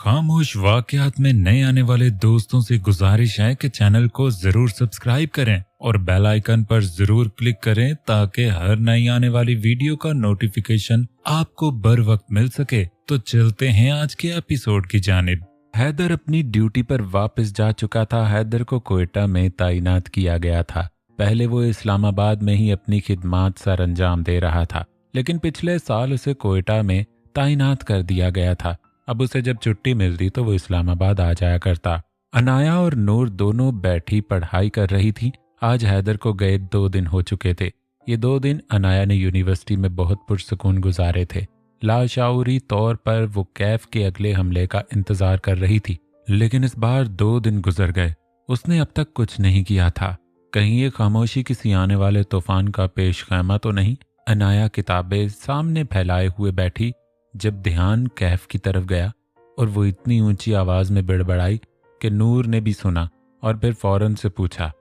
खामोश वाकयात में नए आने वाले दोस्तों से गुजारिश है कि चैनल को जरूर सब्सक्राइब करें और बेल आइकन पर जरूर क्लिक करें ताकि हर नई आने वाली वीडियो का नोटिफिकेशन आपको बर वक्त मिल सके। तो चलते हैं आज के एपिसोड की जानिब। हैदर अपनी ड्यूटी पर वापस जा चुका था। हैदर को कोयटा में तैनात किया गया था। पहले वो इस्लामाबाद में ही अपनी खिदमात सर अंजाम दे रहा था, लेकिन पिछले साल उसे कोयटा में तैनात कर दिया गया था। अब उसे जब छुट्टी मिलती तो वो इस्लामाबाद आ जाया करता। अनाया और नूर दोनों बैठी पढ़ाई कर रही थी। आज हैदर को गए 2 दिन हो चुके थे। ये 2 दिन अनाया ने यूनिवर्सिटी में बहुत पुरसुकून गुजारे थे। लाशऊरी तौर पर वो कैफ के अगले हमले का इंतजार कर रही थी, लेकिन इस बार 2 दिन गुजर गए। उसने अब तक कुछ नहीं किया था। कहीं ये खामोशी किसी आने वाले तूफान का पेश खैमा तो नहीं। अनाया किताबें सामने फैलाए हुए बैठी। जब ध्यान कैफ की तरफ गया और वो इतनी ऊंची आवाज में बड़बड़ाई कि नूर ने भी सुना और फिर फौरन से पूछा,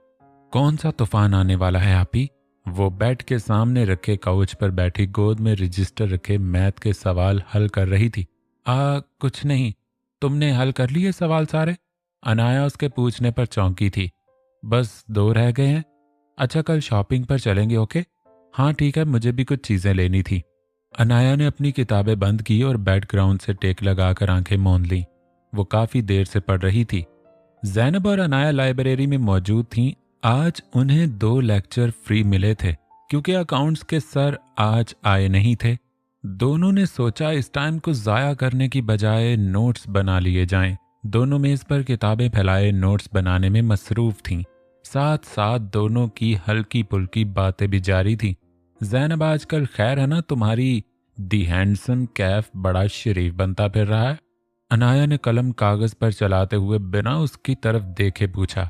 कौन सा तूफान आने वाला है आपी? वो बेड के सामने रखे काउच पर बैठी गोद में रजिस्टर रखे मैथ के सवाल हल कर रही थी। कुछ नहीं। तुमने हल कर लिए सवाल सारे? अनाया उसके पूछने पर चौंकी थी। बस 2 रह गए हैं। अच्छा, कल शॉपिंग पर चलेंगे? ओके, हाँ ठीक है, मुझे भी कुछ चीजें लेनी थी। अनाया ने अपनी किताबें बंद की और बैकग्राउंड से टेक लगाकर आंखें मूंद लीं। वो काफी देर से पढ़ रही थी। ज़ैनब और अनाया लाइब्रेरी में मौजूद थीं। आज उन्हें 2 लेक्चर फ्री मिले थे क्योंकि अकाउंट्स के सर आज आए नहीं थे। दोनों ने सोचा इस टाइम को जाया करने की बजाय नोट्स बना लिए जाएं। दोनों मेज पर किताबें फैलाए नोट्स बनाने में मसरूफ थीं। साथ साथ दोनों की हल्की पुल्की बातें भी जारी थीं। ज़ैनब, आजकल खैर है ना? तुम्हारी दी हैंडसम कैफ बड़ा शरीफ बनता फिर रहा है। अनाया ने कलम कागज पर चलाते हुए बिना उसकी तरफ देखे पूछा।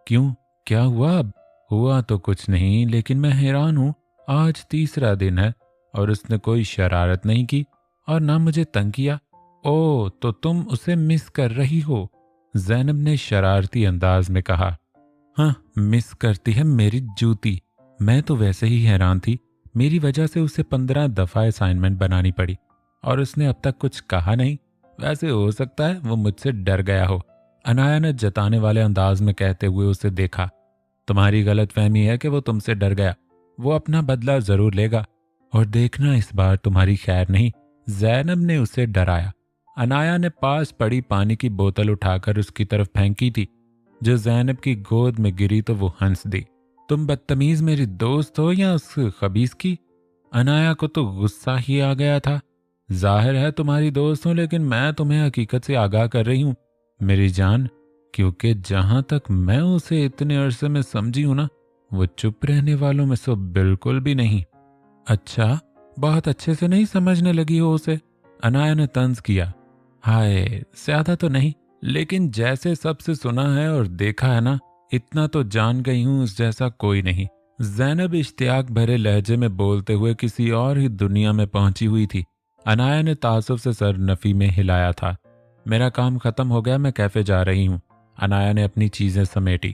क्यों, क्या हुआ? अब हुआ तो कुछ नहीं, लेकिन मैं हैरान हूं। आज 3रा दिन है और उसने कोई शरारत नहीं की और ना मुझे तंग किया। ओ, तो तुम उसे मिस कर रही हो? ज़ैनब ने शरारती अंदाज में कहा। हाँ, मिस करती है मेरी जूती। मैं तो वैसे ही हैरान थी। मेरी वजह से उसे 15 दफा असाइनमेंट बनानी पड़ी और उसने अब तक कुछ कहा नहीं। वैसे हो सकता है वो मुझसे डर गया हो। अनाया ने जताने वाले अंदाज में कहते हुए उसे देखा। तुम्हारी गलतफहमी है कि वो तुमसे डर गया। वो अपना बदला जरूर लेगा और देखना इस बार तुम्हारी खैर नहीं। ज़ैनब ने उसे डराया। अनाया ने पास पड़ी पानी की बोतल उठाकर उसकी तरफ फेंकी थी। जो ज़ैनब की गोद में गिरी तो वो हंस दी। तुम बदतमीज मेरी दोस्त हो या उस खबीस की? अनाया को तो गुस्सा ही आ गया था। जाहिर है तुम्हारी दोस्त हूं, लेकिन मैं तुम्हें हकीकत से आगाह कर रही हूं मेरी जान, क्योंकि जहां तक मैं उसे इतने अरसे में समझी हूं ना, वो चुप रहने वालों में से बिल्कुल भी नहीं। अच्छा, बहुत अच्छे से नहीं समझने लगी हो उसे? अनाया ने तंज किया। हाय, ज्यादा तो नहीं, लेकिन जैसे सबसे सुना है और देखा है ना, इतना तो जान गई हूं उस जैसा कोई नहीं। ज़ैनब इश्तियाक भरे लहजे में बोलते हुए किसी और ही दुनिया में पहुंची हुई थी। अनाया ने तासुफ से सर नफी में हिलाया था। मेरा काम खत्म हो गया, मैं कैफे जा रही हूं। अनाया ने अपनी चीजें समेटी।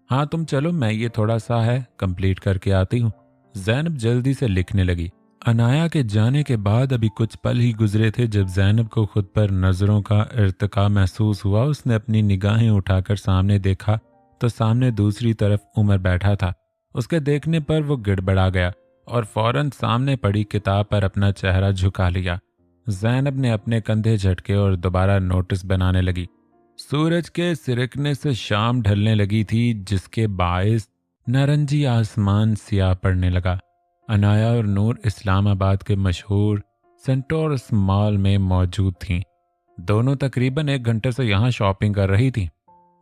हाँ तुम चलो, मैं ये थोड़ा सा है कंप्लीट करके आती हूँ। ज़ैनब जल्दी से लिखने लगी। अनाया के जाने के बाद अभी कुछ पल ही गुजरे थे जब ज़ैनब को खुद पर नजरों का इर्तिका महसूस हुआ। उसने अपनी निगाहें उठाकर सामने देखा तो सामने दूसरी तरफ उमर बैठा था। उसके देखने पर वो गिड़बड़ा गया और फौरन सामने पड़ी किताब पर अपना चेहरा झुका लिया। ज़ैनब ने अपने कंधे झटके और दोबारा नोटिस बनाने लगी। सूरज के सिरकने से शाम ढलने लगी थी, जिसके बायस नारंगी आसमान सियाह पड़ने लगा। अनाया और नूर इस्लामाबाद के मशहूर सेंटोरस मॉल में मौजूद थीं। दोनों तकरीबन 1 घंटे से यहाँ शॉपिंग कर रही थीं।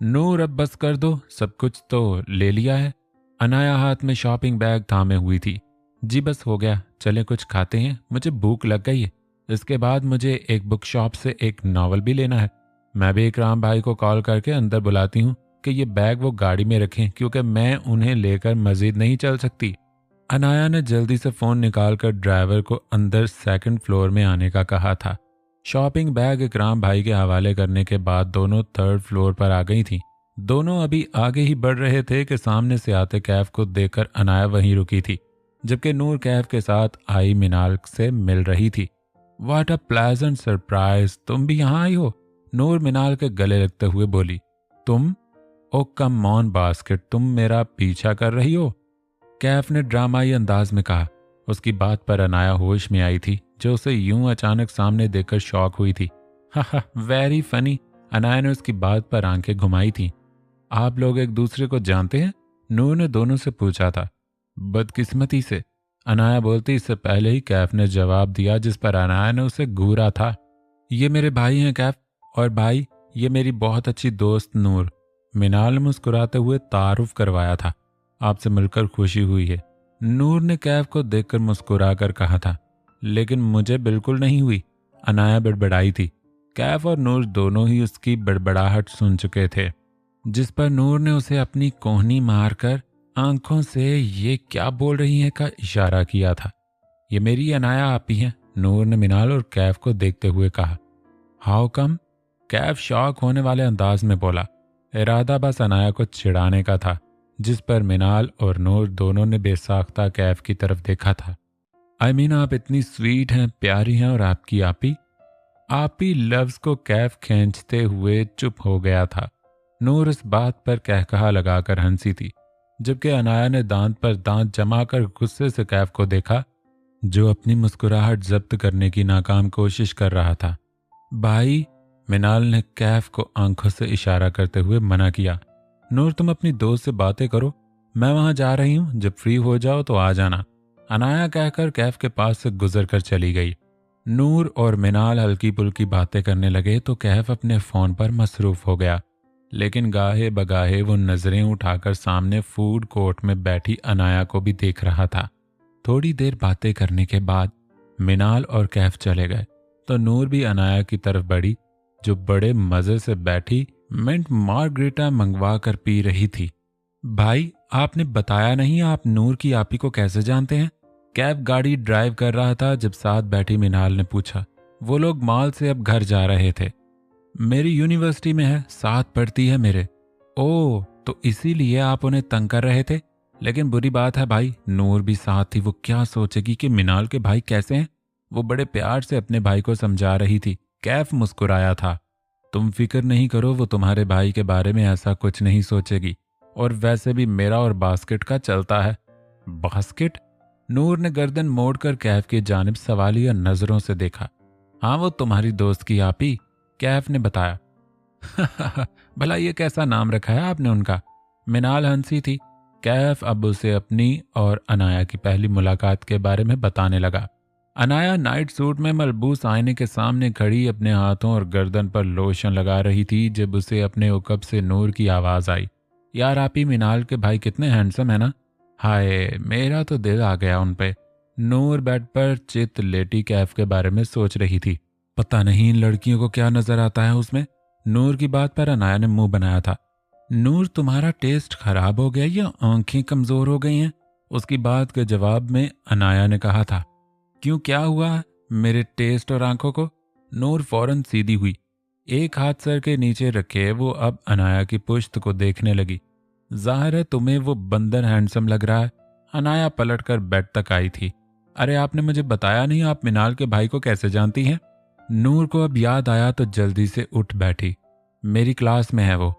नूर, अब बस कर दो, सब कुछ तो ले लिया है। अनाया हाथ में शॉपिंग बैग थामे हुई थी। जी बस हो गया, चले कुछ खाते हैं, मुझे भूख लग गई है। इसके बाद मुझे एक बुक शॉप से एक नावल भी लेना है। मैं भी इकराम भाई को कॉल करके अंदर बुलाती हूँ कि ये बैग वो गाड़ी में रखें, क्योंकि मैं उन्हें लेकर मजीद नहीं चल सकती। अनाया ने जल्दी से फ़ोन निकालकर ड्राइवर को अंदर 2nd फ्लोर में आने का कहा था। शॉपिंग बैग इकराम भाई के हवाले करने के बाद दोनों 3rd फ्लोर पर आ गई थीं। दोनों अभी आगे ही बढ़ रहे थे कि सामने से आते कैफ को देखकर अनाया वहीं रुकी थी, जबकि नूर कैफ के साथ आई मिनाल से मिल रही थी। व्हाट अ प्लेजेंट सरप्राइज, तुम भी यहाँ आई हो? नूर मिनाल के गले लगते हुए बोली, तुम? ओ कम ऑन बास्केट, तुम मेरा पीछा कर रही हो? कैफ ने ड्रामाई अंदाज में कहा। उसकी बात पर अनाया होश में आई थी, जो उसे यूं अचानक सामने देखकर शॉक हुई थी। हा, वेरी फनी। अनाया ने उसकी बात पर आंखें घुमाई थी। आप लोग एक दूसरे को जानते हैं? नूर ने दोनों से पूछा था। बदकिस्मती से, अनाया बोलती इससे पहले ही कैफ ने जवाब दिया, जिस पर अनाया ने उसे घूरा था। ये मेरे भाई हैं कैफ, और भाई ये मेरी बहुत अच्छी दोस्त नूर। मिनाल ने मुस्कुराते हुए तारुफ करवाया था। आपसे मिलकर खुशी हुई है। नूर ने कैफ को देखकर मुस्कुराकर कहा था। लेकिन मुझे बिल्कुल नहीं हुई, अनाया बड़बड़ाई थी। कैफ और नूर दोनों ही उसकी बड़बड़ाहट सुन चुके थे, जिस पर नूर ने उसे अपनी कोहनी मारकर आंखों से ये क्या बोल रही है का इशारा किया था। ये मेरी अनाया आपी हैं, नूर ने मिनाल और कैफ को देखते हुए कहा। How come? कैफ शॉक होने वाले अंदाज में बोला। इरादा बस अनाया को चिढ़ाने का था, जिस पर मिनाल और नूर दोनों ने बेसाख्ता कैफ की तरफ देखा था। आई मीन आप इतनी स्वीट हैं, प्यारी हैं, और आपकी आपी? आपी लफ्ज को कैफ खींचते हुए चुप हो गया था। नूर इस बात पर कहकहा लगाकर हंसी थी, जबकि अनाया ने दांत पर दांत जमाकर गुस्से से कैफ को देखा, जो अपनी मुस्कुराहट जब्त करने की नाकाम कोशिश कर रहा था। भाई, मिनाल ने कैफ को आंखों से इशारा करते हुए मना किया। नूर तुम अपनी दोस्त से बातें करो, मैं वहां जा रही हूं, जब फ्री हो जाओ तो आ जाना, अनाया कहकर कैफ के पास से गुजर कर चली गई। नूर और मिनाल हल्की पुल्की बातें करने लगे तो कैफ अपने फोन पर मसरूफ हो गया, लेकिन गाहे बगाहे वो नजरें उठाकर सामने फूड कोर्ट में बैठी अनाया को भी देख रहा था। थोड़ी देर बातें करने के बाद मिनाल और कैफ चले गए तो नूर भी अनाया की तरफ बढ़ी, जो बड़े मजे से बैठी मिंट मार्गरीटा मंगवा कर पी रही थी। भाई, आपने बताया नहीं आप नूर की आपी को कैसे जानते हैं? कैफ गाड़ी ड्राइव कर रहा था जब साथ बैठी मिनाल ने पूछा। वो लोग मॉल से अब घर जा रहे थे। मेरी यूनिवर्सिटी में है, साथ पढ़ती है मेरे। ओह, तो इसीलिए आप उन्हें तंग कर रहे थे? लेकिन बुरी बात है भाई, नूर भी साथ थी, वो क्या सोचेगी कि मिनाल के भाई कैसे हैं? वो बड़े प्यार से अपने भाई को समझा रही थी। कैफ मुस्कुराया था। तुम फिक्र नहीं करो, वो तुम्हारे भाई के बारे में ऐसा कुछ नहीं सोचेगी, और वैसे भी मेरा और बास्केट का चलता है। बास्केट? नूर ने गर्दन मोड़कर कैफ की जानिब सवालिया नजरों से देखा। हाँ, वो तुम्हारी दोस्त की आपी, कैफ ने बताया। भला ये कैसा नाम रखा है आपने उनका? मिनाल हंसी थी। कैफ अब उसे अपनी और अनाया की पहली मुलाकात के बारे में बताने लगा। अनाया नाइट सूट में मलबूस आईने के सामने खड़ी अपने हाथों और गर्दन पर लोशन लगा रही थी, जब उसे अपने उकब से नूर की आवाज आई। यार आपी, मिनाल के भाई कितने हैंडसम है ना? हाय, मेरा तो दिल आ गया उन पे। नूर बेड पर चित लेटी कैफ के बारे में सोच रही थी। पता नहीं इन लड़कियों को क्या नजर आता है उसमें। नूर की बात पर अनाया ने मुंह बनाया था। नूर, तुम्हारा टेस्ट खराब हो गया या आंखें कमजोर हो गई हैं? उसकी बात के जवाब में अनाया ने कहा था। क्यों, क्या हुआ मेरे टेस्ट और आंखों को? नूर फौरन सीधी हुई। एक हाथ सर के नीचे रखे वो अब अनाया की पुश्त को देखने लगी। जाहिर है तुम्हें वो बंदर हैंडसम लग रहा है। अनाया पलटकर बेड तक आई थी। अरे आपने मुझे बताया नहीं, आप मिनाल के भाई को कैसे जानती हैं? नूर को अब याद आया तो जल्दी से उठ बैठी। मेरी क्लास में है वो।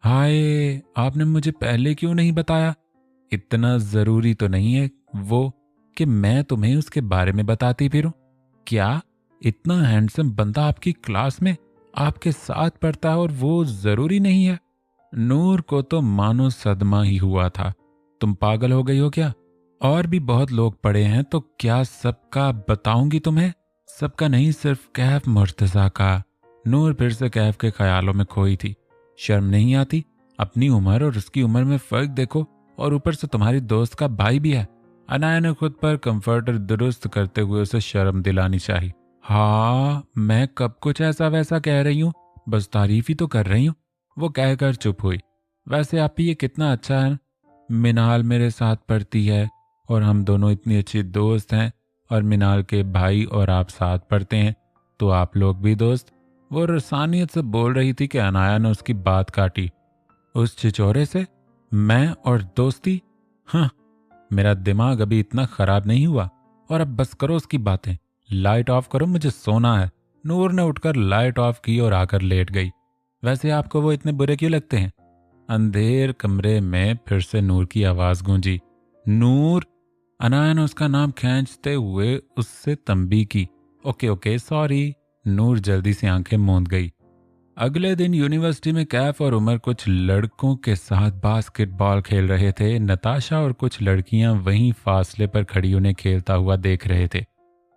हाय, आपने मुझे पहले क्यों नहीं बताया? इतना जरूरी तो नहीं है वो कि मैं तुम्हें उसके बारे में बताती फिरूं। क्या इतना हैंडसम बंदा आपकी क्लास में आपके साथ पढ़ता है और वो जरूरी नहीं है? नूर को तो मानो सदमा ही हुआ था। तुम पागल हो गई हो क्या? और भी बहुत लोग पढ़े हैं, तो क्या सबका बताऊंगी तुम्हें? सबका नहीं, सिर्फ कैफ मुर्तजा का। नूर फिर से कैफ के ख्यालों में खोई थी। शर्म नहीं आती? अपनी उम्र और उसकी उम्र में फर्क देखो, और ऊपर से तुम्हारी दोस्त का भाई भी है। अनाया ने खुद पर कंफर्टर दुरुस्त करते हुए उसे शर्म दिलानी चाहिए। हाँ, मैं कब कुछ ऐसा वैसा कह रही हूँ, बस तारीफ ही तो कर रही हूँ। वो कहकर चुप हुई। वैसे आप ही ये कितना अच्छा है, मिनाल मेरे साथ पढ़ती है और हम दोनों इतनी अच्छी दोस्त हैं, और मिनाल के भाई और आप साथ पढ़ते हैं तो आप लोग भी दोस्त। वो रसानियत से बोल रही थी कि अनाया ने उसकी बात काटी। उस छिचोरे से मैं और दोस्ती? हाँ, मेरा दिमाग अभी इतना खराब नहीं हुआ। और अब बस करो उसकी बातें, लाइट ऑफ करो, मुझे सोना है। नूर ने उठकर लाइट ऑफ की और आकर लेट गई। वैसे आपको वो इतने बुरे क्यों लगते हैं? अंधेर कमरे में फिर से नूर की आवाज गूंजी। नूर। अनाया ने उसका नाम खींचते हुए उससे तंबी की। Okay okay sorry. नूर जल्दी से आंखें मूंद गई। अगले दिन यूनिवर्सिटी में कैफ और उमर कुछ लड़कों के साथ बास्केटबॉल खेल रहे थे। नताशा और कुछ लड़कियां वहीं फासले पर खड़ी उन्हें खेलता हुआ देख रहे थे।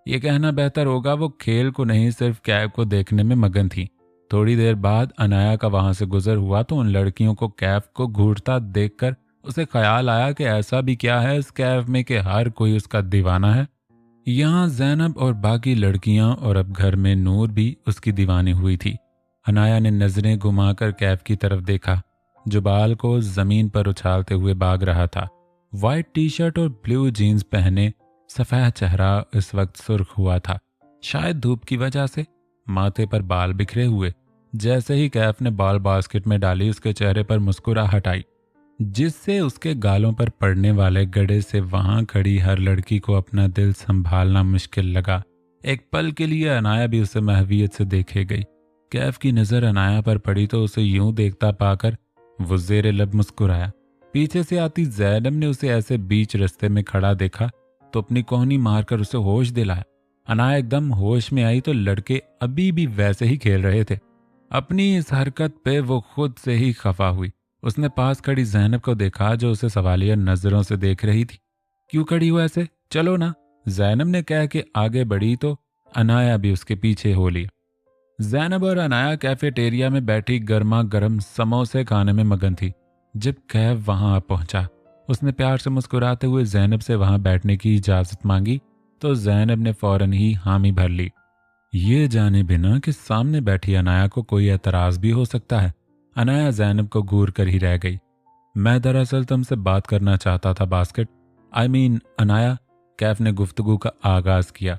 ये कहना बेहतर होगा वो खेल को नहीं सिर्फ कैफ को देखने में मगन थी। थोड़ी देर बाद अनाया का वहां से गुजर हुआ तो उन लड़कियों को कैफ को घूरता देखकर उसे ख्याल आया कि ऐसा भी क्या है इस कैफ में कि हर कोई उसका दीवाना है। यहाँ जैनब और बाकी लड़कियां और अब घर में नूर भी उसकी दीवानी हुई थी। अनाया ने नजरें घुमाकर कैफ की तरफ देखा जो बाल को जमीन पर उछालते हुए भाग रहा था। वाइट टी शर्ट और ब्लू जीन्स पहने सफेद चेहरा इस वक्त सुर्ख हुआ था, शायद धूप की वजह से। माथे पर बाल बिखरे हुए। जैसे ही कैफ ने बाल बास्केट में डाली उसके चेहरे पर मुस्कुराहट आई जिससे उसके गालों पर पड़ने वाले गड़े से वहां खड़ी हर लड़की को अपना दिल संभालना मुश्किल लगा। एक पल के लिए अनाया भी उसे महवियत से देखे गई। कैफ की नजर अनाया पर पड़ी तो उसे यूं देखता पाकर वो ज़ेरे लब मुस्कुराया। पीछे से आती जैनब ने उसे ऐसे बीच रास्ते में खड़ा देखा तो अपनी कोहनी मारकर उसे होश दिलाया। अनाया एकदम होश में आई तो लड़के अभी भी वैसे ही खेल रहे थे। अपनी इस हरकत पे वो खुद से ही खफा हुई। उसने पास खड़ी जैनब को देखा जो उसे सवालिया नजरों से देख रही थी। क्यों खड़ी हो ऐसे? चलो ना, जैनब ने कह के आगे बढ़ी तो अनाया भी उसके पीछे हो ली। जैनब और अनाया कैफेटेरिया में बैठी गर्मा गर्म समोसे खाने में मगन थी। जब कैफ वहां पहुंचा उसने प्यार से मुस्कुराते हुए जैनब से वहां बैठने की इजाजत मांगी तो जैनब ने फौरन ही हामी भर ली, ये जाने बिना कि सामने बैठी अनाया को कोई एतराज भी हो सकता है। अनाया जैनब को घूर कर ही रह गई। मैं दरअसल तुमसे बात करना चाहता था बास्केट। अनाया, कैफ ने गुफ्तगू का आगाज किया।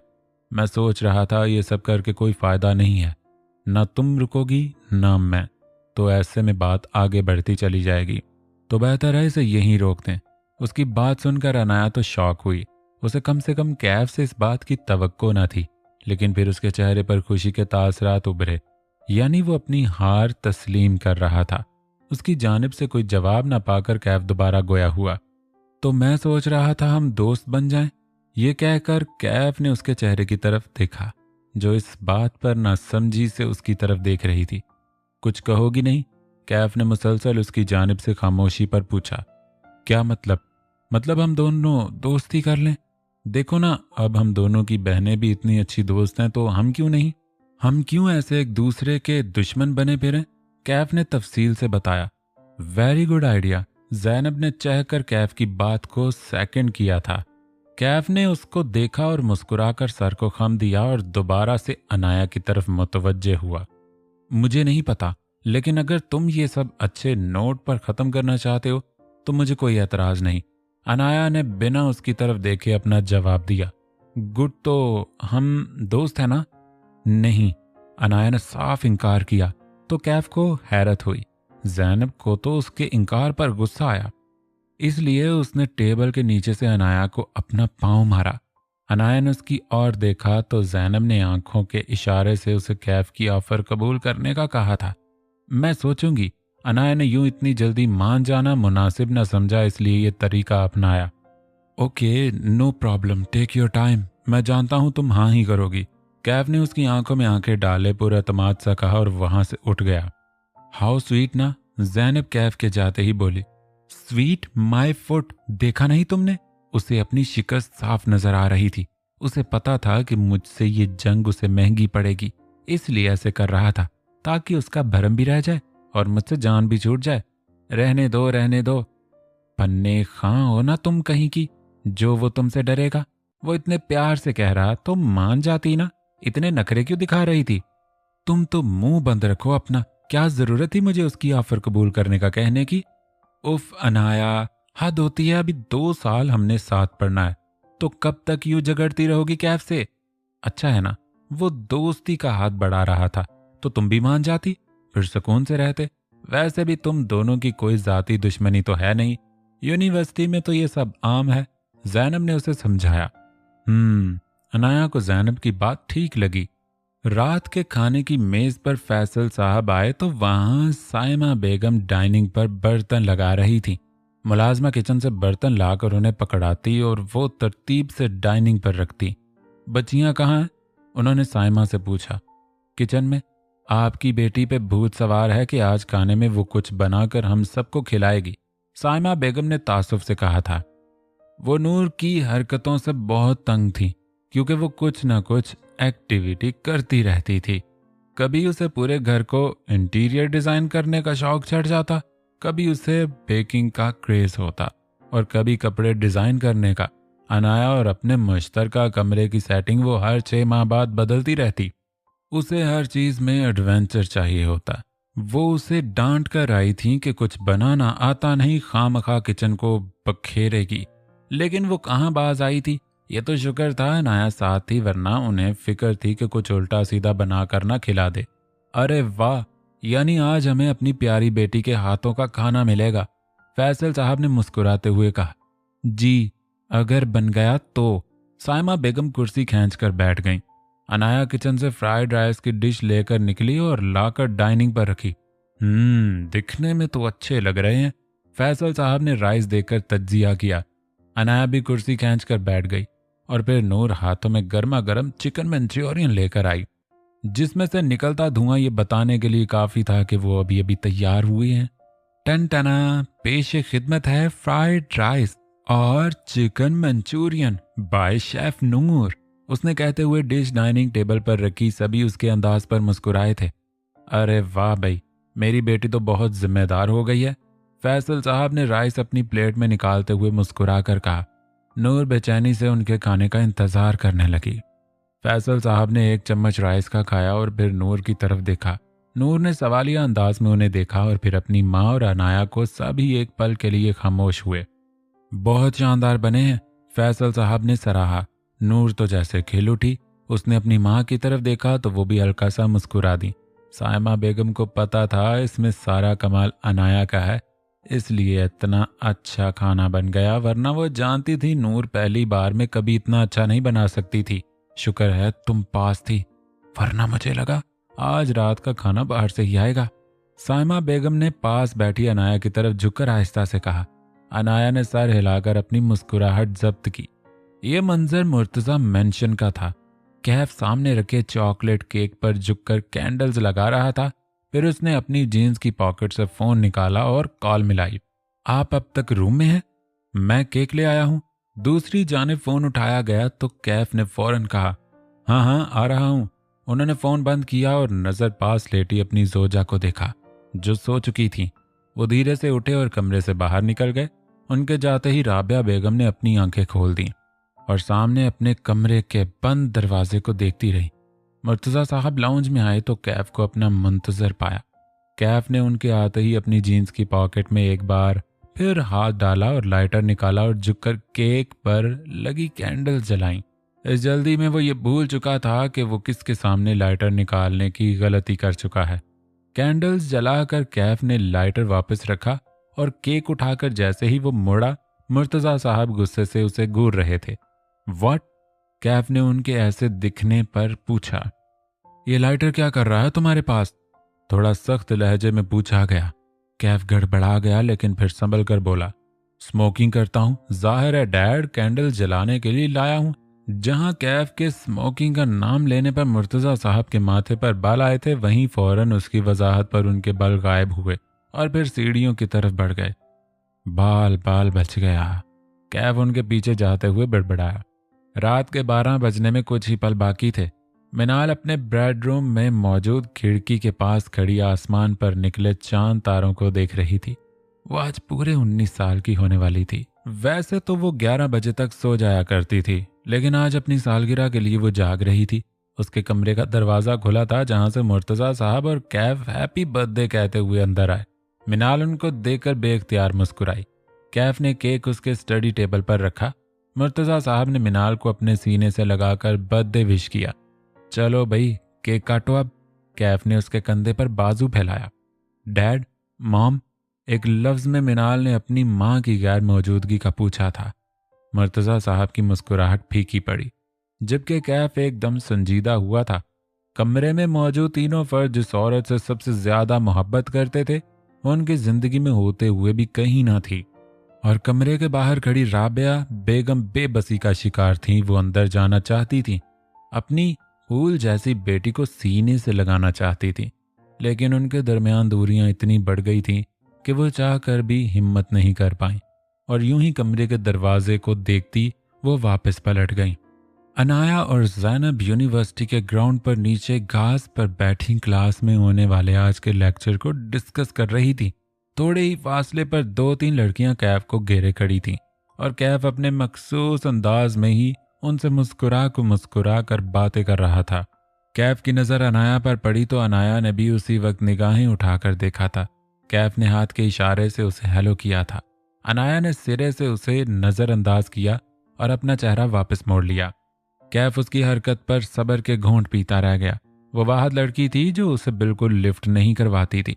मैं सोच रहा था ये सब करके कोई फायदा नहीं है, ना तुम रुकोगी ना मैं, तो ऐसे में बात आगे बढ़ती चली जाएगी, तो बेहतर है इसे यहीं रोक दें। उसकी बात सुनकर अनाया तो शॉक हुई। उसे कम से कम कैफ से इस बात की तवक्को न थी, लेकिन फिर उसके चेहरे पर खुशी के तासरात उभरे, यानी वो अपनी हार तस्लीम कर रहा था। उसकी जानिब से कोई जवाब ना पाकर कैफ दोबारा गोया हुआ। तो मैं सोच रहा था हम दोस्त बन जाएं। ये कहकर कैफ ने उसके चेहरे की तरफ देखा जो इस बात पर नासमझी से उसकी तरफ देख रही थी। कुछ कहोगी नहीं? कैफ ने मुसलसल उसकी जानिब से खामोशी पर पूछा। क्या मतलब? मतलब हम दोनों दोस्ती कर लें? देखो ना, अब हम दोनों की बहनें भी इतनी अच्छी दोस्त हैं तो हम क्यों नहीं? हम क्यों ऐसे एक दूसरे के दुश्मन बने फिरें? कैफ ने तफसील से बताया। Very good idea. जैनब ने चहकर कैफ की बात को सेकंड किया था। कैफ ने उसको देखा और मुस्कुराकर सर को खम दिया और दोबारा से अनाया की तरफ मुतवज्जे हुआ। मुझे नहीं पता, लेकिन अगर तुम ये सब अच्छे नोट पर खत्म करना चाहते हो तो मुझे कोई एतराज नहीं। अनाया ने बिना उसकी तरफ देखे अपना जवाब दिया। गुड, तो हम दोस्त हैं ना? नहीं, अनाया ने साफ इनकार किया। तो कैफ को हैरत हुई। जैनब को तो उसके इनकार पर गुस्सा आया, इसलिए उसने टेबल के नीचे से अनाया को अपना पांव मारा। अनाया ने उसकी ओर देखा तो जैनब ने आंखों के इशारे से उसे कैफ की ऑफर कबूल करने का कहा था। मैं सोचूंगी। अनाया ने यूं इतनी जल्दी मान जाना मुनासिब न समझा, इसलिए ये तरीका अपनाया। Okay, no problem, take your time, मैं जानता हूं तुम हाँ ही करोगी। कैफ ने उसकी आंखों में आंखें डाले पूरा एतमाद सा कहा और वहां से उठ गया। हाउ स्वीट ना, जैनब कैफ के जाते ही बोली। स्वीट माय फुट, देखा नहीं तुमने? उसे अपनी शिकस्त साफ नजर आ रही थी। उसे पता था कि मुझसे ये जंग उसे महंगी पड़ेगी, इसलिए ऐसे कर रहा था ताकि उसका भरम भी रह जाए और मुझसे जान भी छूट जाए। रहने दो, रहने दो। पन्ने खां हो ना तुम कहीं की, जो वो तुमसे डरेगा। वो इतने प्यार से कह रहा तो मान जाती ना, इतने नखरे क्यों दिखा रही थी? तुम तो मुंह बंद रखो अपना, क्या जरूरत थी मुझे उसकी ऑफर कबूल करने का कहने की? उफ अनाया, हद होती है, अभी 2 साल हमने साथ पढ़ना है, तो कब तक यूं झगड़ती रहोगी कैफ से? अच्छा है ना, वो दोस्ती का हाथ बढ़ा रहा था तो तुम भी मान जाती, फिर सुकून से रहते। वैसे भी तुम दोनों की कोई जाती दुश्मनी तो है नहीं, यूनिवर्सिटी में तो ये सब आम है। जैनब ने उसे समझाया। अनाया को जैनब की बात ठीक लगी। रात के खाने की मेज पर फैसल साहब आए तो वहां साइमा बेगम डाइनिंग पर बर्तन लगा रही थी। मुलाजमा किचन से बर्तन लाकर उन्हें पकड़ाती और वो तरतीब से डाइनिंग पर रखती। बच्चियां कहाँ हैं? उन्होंने साइमा से पूछा। किचन में। आपकी बेटी पे भूत सवार है कि आज खाने में वो कुछ बनाकर हम सबको खिलाएगी, साइमा बेगम ने तासुफ से कहा था। वो नूर की हरकतों से बहुत तंग थी क्योंकि वो कुछ न कुछ एक्टिविटी करती रहती थी। कभी उसे पूरे घर को इंटीरियर डिजाइन करने का शौक चढ़ जाता, कभी उसे बेकिंग का क्रेज होता और कभी कपड़े डिजाइन करने का। अनाया और अपने मुश्तरका कमरे की सेटिंग वो हर 6 माह बाद बदलती रहती। उसे हर चीज में एडवेंचर चाहिए होता। वो उसे डांट कर आई थी कि कुछ बनाना आता नहीं, खामखा किचन को बखेरेगी। लेकिन वो कहाँ बाज आई थी। ये तो शुक्र था नया साथ थी, वरना उन्हें फिक्र थी कि कुछ उल्टा सीधा बना कर ना खिला दे। अरे वाह, यानी आज हमें अपनी प्यारी बेटी के हाथों का खाना मिलेगा, फैसल साहब ने मुस्कुराते हुए कहा। जी, अगर बन गया तो। साइमा बेगम कुर्सी खींचकर बैठ गईं। अनाया किचन से फ्राइड राइस की डिश लेकर निकली और लाकर डाइनिंग पर रखी। दिखने में तो अच्छे लग रहे हैं, फैसल साहब ने राइस देकर तज्जिया किया। अनाया भी कुर्सी खींचकर बैठ गई और फिर नूर हाथों में गर्मा गर्म चिकन मंचूरियन लेकर आई, जिसमें से निकलता धुआं ये बताने के लिए काफी था कि वो अभी अभी तैयार हुए हैं। टन टना, पेश खिदमत है फ्राइड राइस और चिकन मंचूरियन बाय शेफ नूर, उसने कहते हुए डिश डाइनिंग टेबल पर रखी। सभी उसके अंदाज पर मुस्कुराए थे। अरे वाह भाई, मेरी बेटी तो बहुत जिम्मेदार हो गई है, फैसल साहब ने राइस अपनी प्लेट में निकालते हुए मुस्कुरा कर कहा। नूर बेचैनी से उनके खाने का इंतजार करने लगी। फैसल साहब ने एक चम्मच राइस का खाया और फिर नूर की तरफ देखा। नूर ने सवालिया अंदाज में उन्हें देखा और फिर अपनी माँ और अनाया को। सभी एक पल के लिए खामोश हुए। बहुत शानदार बने हैं, फैसल साहब ने सराहा। नूर तो जैसे खिल उठी। उसने अपनी माँ की तरफ देखा तो वो भी हल्का सा मुस्कुरा दी। साइमा बेगम को पता था इसमें सारा कमाल अनाया का है, इसलिए इतना अच्छा खाना बन गया, वरना वो जानती थी नूर पहली बार में कभी इतना अच्छा नहीं बना सकती थी। शुक्र है तुम पास थी, वरना मुझे लगा आज रात का खाना बाहर से ही आएगा, साइमा बेगम ने पास बैठी अनाया की तरफ झुककर आहिस्ता से कहा। अनाया ने सर हिलाकर अपनी मुस्कुराहट जब्त की। यह मंजर मुर्तजा मेंशन का था। कैफ सामने रखे चॉकलेट केक पर झुककर कैंडल्स लगा रहा था। फिर उसने अपनी जीन्स की पॉकेट से फोन निकाला और कॉल मिलाई। आप अब तक रूम में हैं? मैं केक ले आया हूं। दूसरी जाने फोन उठाया गया तो कैफ ने फौरन कहा, हाँ हाँ आ रहा हूं। उन्होंने फोन बंद किया और नजर पास लेटी अपनी जोजा को देखा, जो सो चुकी थी। वो धीरे से उठे और कमरे से बाहर निकल गए। उनके जाते ही राबिया बेगम ने अपनी आंखें खोल दी और सामने अपने कमरे के बंद दरवाजे को देखती रही। मुर्तजा साहब लाउंज में आए तो कैफ को अपना मुंतजर पाया। कैफ ने उनके आते ही अपनी जीन्स की पॉकेट में एक बार फिर हाथ डाला और लाइटर निकाला और झुककर केक पर लगी कैंडल जलाई। इस जल्दी में वो ये भूल चुका था कि वो किसके सामने लाइटर निकालने की गलती कर चुका है। कैंडल्स जलाकर कैफ ने लाइटर वापस रखा और केक उठाकर जैसे ही वो मुड़ा, मुर्तजा साहब गुस्से से उसे घूर रहे थे। व्हाट? कैफ ने उनके ऐसे दिखने पर पूछा। ये लाइटर क्या कर रहा है तुम्हारे पास? थोड़ा सख्त लहजे में पूछा गया। कैफ गड़बड़ा गया लेकिन फिर संभल कर बोला, स्मोकिंग करता हूँ। जाहिर है डैड, कैंडल जलाने के लिए लाया हूँ। जहां कैफ के स्मोकिंग का नाम लेने पर मुर्तजा साहब के माथे पर बाल आए थे, वहीं फौरन उसकी वजाहत पर उनके बाल गायब हुए और फिर सीढ़ियों की तरफ बढ़ गए। बाल बाल बच गया, कैफ उनके पीछे जाते हुए बड़बड़ाया। रात के 12 बजने में कुछ ही पल बाकी थे। मिनाल अपने बेडरूम में मौजूद खिड़की के पास खड़ी आसमान पर निकले चांद तारों को देख रही थी। वो आज पूरे 19 साल की होने वाली थी। वैसे तो वो 11 बजे तक सो जाया करती थी, लेकिन आज अपनी सालगिरह के लिए वो जाग रही थी। उसके कमरे का दरवाजा खुला था, जहां से मुर्तजा साहब और कैफ हैप्पी बर्थडे कहते हुए अंदर आए। मिनाल उनको देखकर बेख्तियार मुस्कुराई। कैफ ने केक उसके स्टडी टेबल पर रखा। मुर्तजा साहब ने मिनाल को अपने सीने से लगाकर बर्थडे विश किया। चलो भाई केक काटो अब। कैफ ने उसके कंधे पर बाजू फैलाया। डैड, मॉम, एक लफ्ज में मिनाल ने अपनी मां की गैर मौजूदगी का पूछा था। मुर्तजा साहब की मुस्कुराहट फीकी पड़ी, जबकि कैफ एकदम संजीदा हुआ था। कमरे में मौजूद तीनों फर्द जिस औरत से सबसे ज्यादा मोहब्बत करते थे वो उनकी जिंदगी में होते हुए भी कहीं ना थी। और कमरे के बाहर खड़ी राबिया बेगम बेबसी का शिकार थी। वो अंदर जाना चाहती थी, अपनी फूल जैसी बेटी को सीने से लगाना चाहती थी, लेकिन उनके दरमियान दूरियां इतनी बढ़ गई थीं कि वो चाह कर भी हिम्मत नहीं कर पाई। और यूं ही कमरे के दरवाजे को देखती वो वापस पलट गईं। अनाया और ज़ैनब यूनिवर्सिटी के ग्राउंड पर नीचे घास पर बैठी क्लास में होने वाले आज के लेक्चर को डिस्कस कर रही थी। थोड़े ही फासले पर 2-3 लड़कियां कैफ को घेरे खड़ी थीं और कैफ अपने मखसूस अंदाज में ही उनसे मुस्कुरा कर बातें कर रहा था। कैफ की नज़र अनाया पर पड़ी तो अनाया ने भी उसी वक्त निगाहें उठाकर देखा था। कैफ ने हाथ के इशारे से उसे हेलो किया था। अनाया ने सिरे से उसे नज़रअंदाज किया और अपना चेहरा वापस मोड़ लिया। कैफ उसकी हरकत पर सब्र के घूंट पीता रह गया। वो वाहद लड़की थी जो उसे बिल्कुल लिफ्ट नहीं करवाती थी,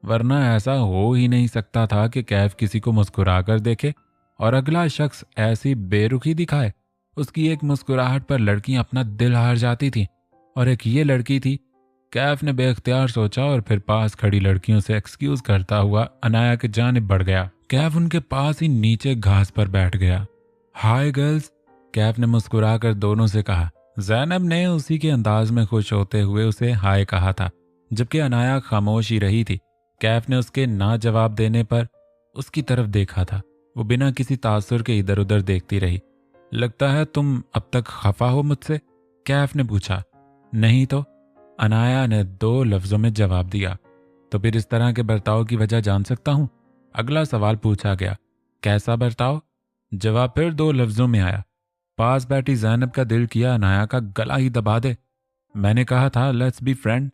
वरना ऐसा हो ही नहीं सकता था कि कैफ किसी को मुस्कुरा कर देखे और अगला शख्स ऐसी बेरुखी दिखाए। उसकी एक मुस्कुराहट पर लड़कियां अपना दिल हार जाती थीं और एक ये लड़की थी। कैफ ने बेख्तियार सोचा और फिर पास खड़ी लड़कियों से एक्सक्यूज करता हुआ अनाया की जानिब बढ़ गया। कैफ उनके पास ही नीचे घास पर बैठ गया। हाय गर्ल्स, कैफ ने मुस्कुराकर दोनों से कहा। ज़ैनब ने उसी के अंदाज में खुश होते हुए उसे हाय कहा था, जबकि अनाया खामोश ही रही थी। कैफ ने उसके ना जवाब देने पर उसकी तरफ देखा था। वो बिना किसी तासुर के इधर उधर देखती रही। लगता है तुम अब तक खफा हो मुझसे? कैफ ने पूछा। नहीं तो, अनाया ने 2 लफ्जों में जवाब दिया। तो फिर इस तरह के बर्ताव की वजह जान सकता हूं? अगला सवाल पूछा गया। कैसा बर्ताव? जवाब फिर 2 लफ्जों में आया। पास बैठी ज़ैनब का दिल किया अनाया का गला ही दबा दे। मैंने कहा था लेट्स बी फ्रेंड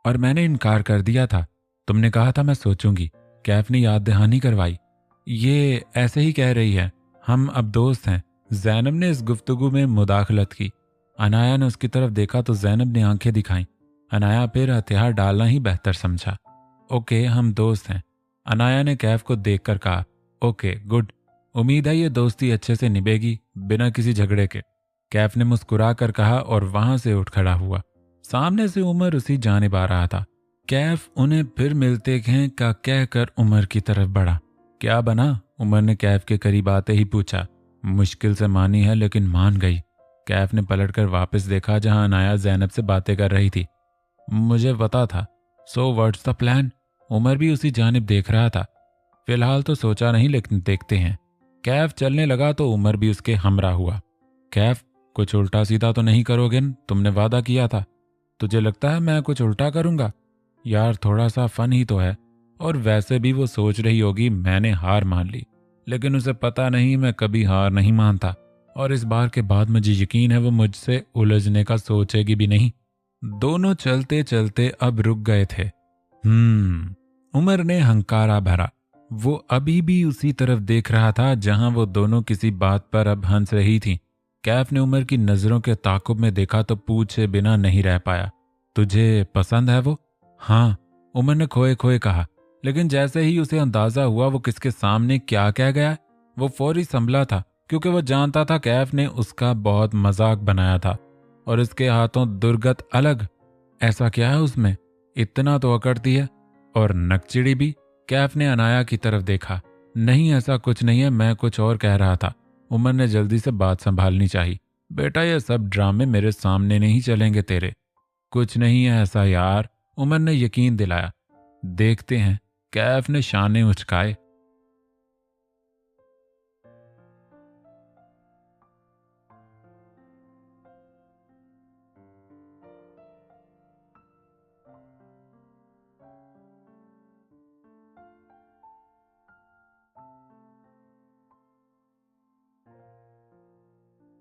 और मैंने इनकार कर दिया था। तुमने कहा था मैं सोचूंगी। कैफ ने याद दहानी करवाई। ये ऐसे ही कह रही है, हम अब दोस्त हैं। ज़ैनब ने इस गुफ्तगू में मुदाखलत की। अनाया ने उसकी तरफ देखा तो ज़ैनब ने आंखें दिखाईं। अनाया फिर हथियार डालना ही बेहतर समझा। ओके, हम दोस्त हैं। अनाया ने कैफ को देखकर कहा। ओके गुड, उम्मीद है ये दोस्ती अच्छे से निभेगी बिना किसी झगड़े के। कैफ ने मुस्कुरा कर कहा और वहां से उठ खड़ा हुआ। सामने से उमर उसी जानिब आ रहा था। कैफ उन्हें फिर मिलते हैं का कहकर उमर की तरफ बढ़ा। क्या बना? उमर ने कैफ के करीब आते ही पूछा। मुश्किल से मानी है लेकिन मान गई। कैफ ने पलटकर वापस देखा जहां अनाया ज़ैनब से बातें कर रही थी। मुझे पता था। So what's the plan? Umar भी उसी जानिब देख रहा था। फिलहाल तो सोचा नहीं, लेकिन देखते हैं। कैफ चलने लगा तो उमर भी उसके हमरा हुआ। कैफ, कुछ उल्टा सीधा तो नहीं करोगे? तुमने वादा किया था। तुझे लगता है मैं कुछ उल्टा करूंगा? यार थोड़ा सा फन ही तो है। और वैसे भी वो सोच रही होगी मैंने हार मान ली, लेकिन उसे पता नहीं मैं कभी हार नहीं मानता और इस बार के बाद मुझे यकीन है वो मुझसे उलझने का सोचेगी भी नहीं। दोनों चलते चलते अब रुक गए थे। उमर ने हंकारा भरा। वो अभी भी उसी तरफ देख रहा था जहां वो दोनों किसी बात पर अब हंस रही थीं। कैफ ने उमर की नजरों के ताकुब में देखा तो पूछे बिना नहीं रह पाया। तुझे पसंद है वो? हाँ, उमर ने खोए खोए कहा। लेकिन जैसे ही उसे अंदाजा हुआ वो किसके सामने क्या कह गया, वो फौरी संभला था, क्योंकि वो जानता था कैफ ने उसका बहुत मजाक बनाया था और इसके हाथों दुर्गत अलग। ऐसा क्या है उसमें? इतना तो अकड़ती है और नकचिड़ी भी। कैफ ने अनाया की तरफ देखा। नहीं, ऐसा कुछ नहीं है, मैं कुछ और कह रहा था। उमर ने जल्दी से बात संभालनी चाहिए। बेटा ये सब ड्रामे मेरे सामने नहीं चलेंगे तेरे। कुछ नहीं है ऐसा यार, उमर ने यकीन दिलाया। देखते हैं। कैफ ने शाने उचकाए।